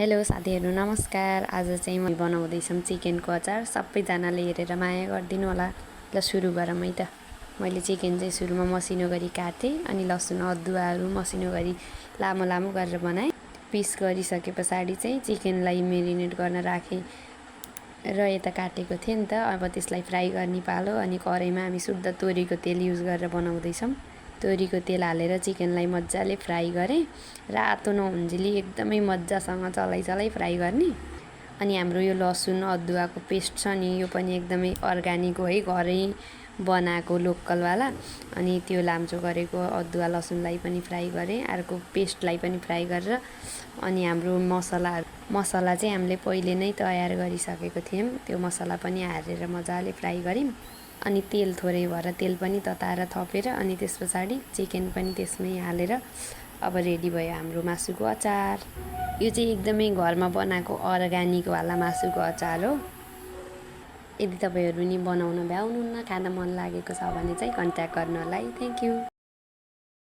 Hello साथीहरू नमस्कार। आज चाहिँ म बनाउँदैछौँ चिकनको अचार। सबैजनाले हेरेर माया गरिदिनु होला। ल सुरु गरौँ है त। मैले चिकन चाहिँ सुरुमा मसिनो गरी काटेँ अनि लसुन अदुवाहरू मसिनो गरी लामो लामो गरेर बनाएँ। पिस गरिसके पछाडि चाहिँ चिकनलाई मेरिनेट गर्न राखेँ र यता काटेको थिएँ नि त। अब त्यसलाई फ्राई गर्ने पालो। अनि कराईमा हामी शुद्ध तोरीको तेल युज गरेर बनाउँदैछौँ। तोरीको तेल हालेर चिकनलाई मजाले फ्राई गरेँ। रातो नहुन्जेली एकदमै मजासँग चलाइ फ्राई गर्ने। अनि हाम्रो यो लसुन अदुवाको पेस्ट छ नि, यो पनि एकदमै अर्ग्यानिक हो है, घरै बनाएको लोकलवाला। अनि त्यो लाम्चो गरेको अदुवा लसुनलाई पनि फ्राई गरेँ, अर्को पेस्टलाई पनि फ्राई गरेर। अनि हाम्रो मसला चाहिँ हामीले पहिले नै तयार गरिसकेको थियौँ। त्यो मसला पनि हालेर मजाले फ्राई गऱ्यौँ। अनि तेल थोरै भएर तेल पनि तताएर थपेर अनि त्यस पछाडि चिकन पनि त्यसमै हालेर अब रेडी भयो हाम्रो मासुको अचार। यो चाहिँ एकदमै घरमा बनाएको अर्ग्यानिकवाला मासुको अचार हो। यदि तपाईँहरू नि बनाउन भ्याउनुहुन्न, खान मन लागेको छ भने चाहिँ कन्ट्याक्ट गर्नु होला है। Thank you.